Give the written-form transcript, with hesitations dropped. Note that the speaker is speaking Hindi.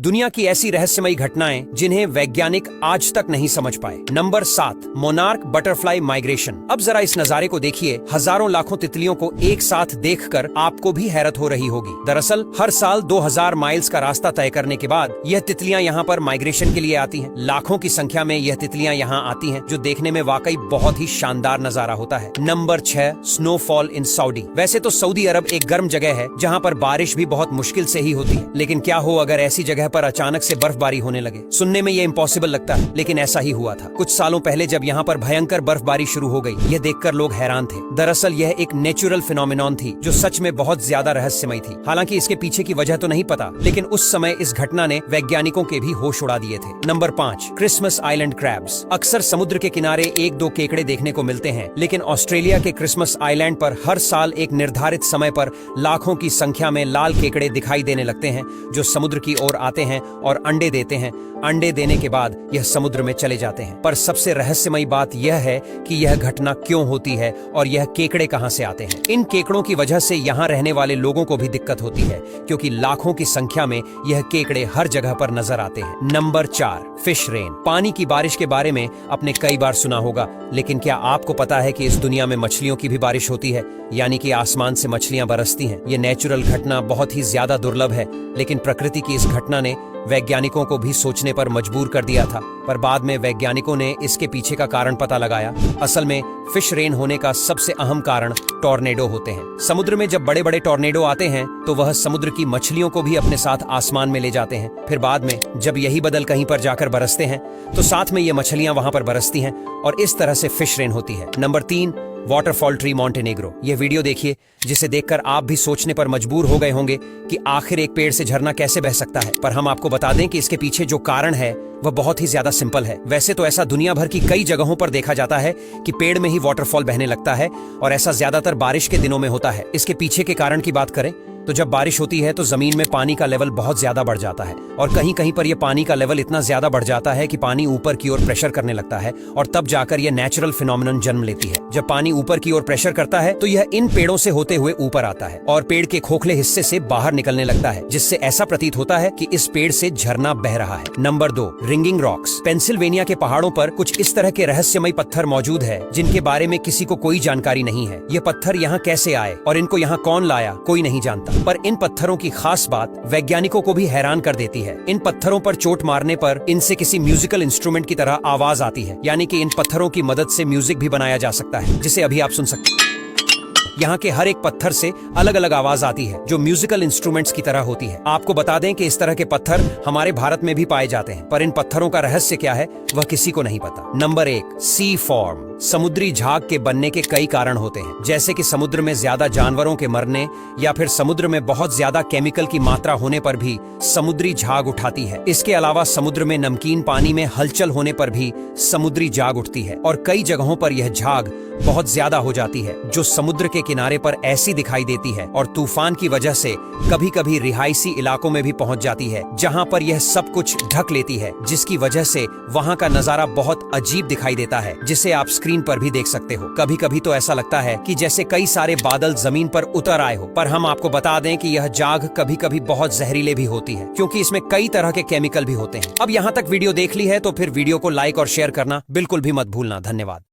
दुनिया की ऐसी रहस्यमयी घटनाएं जिन्हें वैज्ञानिक आज तक नहीं समझ पाए। Number 7, monarch butterfly migration. अब जरा इस नजारे को देखिए। हजारों लाखों तितलियों को एक साथ देखकर आपको भी हैरत हो रही होगी। दरअसल हर साल 2000 माइल्स का रास्ता तय करने के बाद यह तितलियां यहाँ पर माइग्रेशन के लिए आती हैं। लाखों की संख्या में यह तितलियां यहाँ आती हैं, जो देखने में वाकई बहुत ही शानदार नजारा होता है। Number 6, snowfall in Saudi. वैसे तो सऊदी अरब एक गर्म जगह है जहाँ पर बारिश भी बहुत मुश्किल से ही होती है, लेकिन क्या हो अगर ऐसी जगह पर अचानक से बर्फबारी होने लगे। सुनने में ये इम्पॉसिबल लगता है, लेकिन ऐसा ही हुआ था। कुछ सालों पहले जब यहाँ पर भयंकर बर्फबारी शुरू हो गई, यह देखकर लोग हैरान थे। दरअसल यह एक नेचुरल फिनोमिनॉन थी जो सच में बहुत ज्यादा रहस्यमयी थी। हालांकि इसके पीछे की वजह तो नहीं पता, लेकिन उस समय इस घटना ने वैज्ञानिकों के भी होश उड़ा दिए थे। Number 5, Christmas island crabs. अक्सर समुद्र के किनारे 1-2 केकड़े देखने को मिलते हैं, लेकिन ऑस्ट्रेलिया के क्रिसमस आइलैंड पर हर साल एक निर्धारित समय पर लाखों की संख्या में लाल केकड़े दिखाई देने लगते हैं, जो समुद्र की ओर आते हैं और अंडे देते हैं। अंडे देने के बाद यह समुद्र में चले जाते हैं। पर सबसे रहस्यमयी बात यह है कि यह घटना क्यों होती है और यह केकड़े कहां से आते हैं। इन केकड़ों की वजह से यहाँ रहने वाले लोगों को भी दिक्कत होती है, क्योंकि लाखों की संख्या में यह केकड़े हर जगह पर नजर आते हैं। Number 4, fish rain. पानी की बारिश के बारे में आपने कई बार सुना होगा, लेकिन क्या आपको पता है कि इस दुनिया में मछलियों की भी बारिश होती है, यानी कि आसमान से मछलियां बरसती हैं। ये नेचुरल घटना बहुत ही ज्यादा दुर्लभ है, लेकिन प्रकृति की इस घटना ने वैज्ञानिकों को भी सोचने पर मजबूर कर दिया था। पर बाद में वैज्ञानिकों ने इसके पीछे का कारण पता लगाया। असल में फिश रेन होने का सबसे अहम कारण टॉर्नेडो होते हैं। समुद्र में जब बड़े बड़े टॉर्नेडो आते हैं तो वह समुद्र की मछलियों को भी अपने साथ आसमान में ले जाते हैं। फिर बाद में जब यही बदल कहीं पर जाकर बरसते हैं तो साथ में ये मछलियां वहां पर बरसती हैं और इस तरह से फिश रेन होती है। Number 3, waterfall tree Montenegro. ये वीडियो देखिए, जिसे देखकर आप भी सोचने पर मजबूर हो गए होंगे कि आखिर एक पेड़ से झरना कैसे बह सकता है। पर हम आपको बता दें कि इसके पीछे जो कारण है वह बहुत ही ज्यादा सिंपल है। वैसे तो ऐसा दुनिया भर की कई जगहों पर देखा जाता है कि पेड़ में ही वाटरफॉल बहने लगता है, और ऐसा ज्यादातर बारिश के दिनों में होता है। इसके पीछे के कारण की बात करें तो जब बारिश होती है तो जमीन में पानी का लेवल बहुत ज्यादा बढ़ जाता है, और कहीं कहीं पर यह पानी का लेवल इतना ज्यादा बढ़ जाता है कि पानी ऊपर की ओर प्रेशर करने लगता है, और तब जाकर यह नेचुरल फिनोमिनन जन्म लेती है। जब पानी ऊपर की ओर प्रेशर करता है तो यह इन पेड़ों से होते हुए ऊपर आता है और पेड़ के खोखले हिस्से से बाहर निकलने लगता है, जिससे ऐसा प्रतीत होता है कि इस पेड़ से झरना बह रहा है। Number 2, ringing rocks. पेंसिल्वेनिया के पहाड़ों पर कुछ इस तरह के रहस्यमयी पत्थर मौजूद है जिनके बारे में किसी को कोई जानकारी नहीं है। ये पत्थर यहाँ कैसे आए और इनको यहाँ कौन लाया, कोई नहीं जानता। पर इन पत्थरों की खास बात वैज्ञानिकों को भी हैरान कर देती है। इन पत्थरों पर चोट मारने पर इनसे किसी म्यूजिकल इंस्ट्रूमेंट की तरह आवाज आती है, यानी कि इन पत्थरों की मदद से म्यूजिक भी बनाया जा सकता है, जिसे अभी आप सुन सकते हैं। यहाँ के हर एक पत्थर से अलग अलग आवाज आती है जो म्यूजिकल इंस्ट्रूमेंट्स की तरह होती है। आपको बता दें कि इस तरह के पत्थर हमारे भारत में भी पाए जाते हैं, पर इन पत्थरों का रहस्य क्या है वह किसी को नहीं पता। नंबर 1, सी फॉर्म। समुद्री झाग के बनने के कई कारण होते हैं, जैसे कि समुद्र में ज्यादा जानवरों के मरने या फिर समुद्र में बहुत ज्यादा केमिकल की मात्रा होने पर भी समुद्री झाग उठाती है। इसके अलावा समुद्र में नमकीन पानी में हलचल होने पर भी समुद्री झाग उठती है, और कई जगहों पर यह झाग बहुत ज्यादा हो जाती है जो समुद्र के किनारे पर ऐसी दिखाई देती है और तूफान की वजह से कभी कभी रिहायशी इलाकों में भी पहुंच जाती है, जहां पर यह सब कुछ ढक लेती है, जिसकी वजह से वहां का नजारा बहुत अजीब दिखाई देता है, जिसे आप स्क्रीन पर भी देख सकते हो। कभी कभी तो ऐसा लगता है कि जैसे कई सारे बादल जमीन पर उतर आए हो। पर हम आपको बता दें कि यह झाग कभी कभी बहुत जहरीले भी होती है, क्योंकि इसमें कई तरह के केमिकल भी होते हैं। अब यहाँ तक वीडियो देख ली है तो फिर वीडियो को लाइक और शेयर करना बिल्कुल भी मत भूलना। धन्यवाद।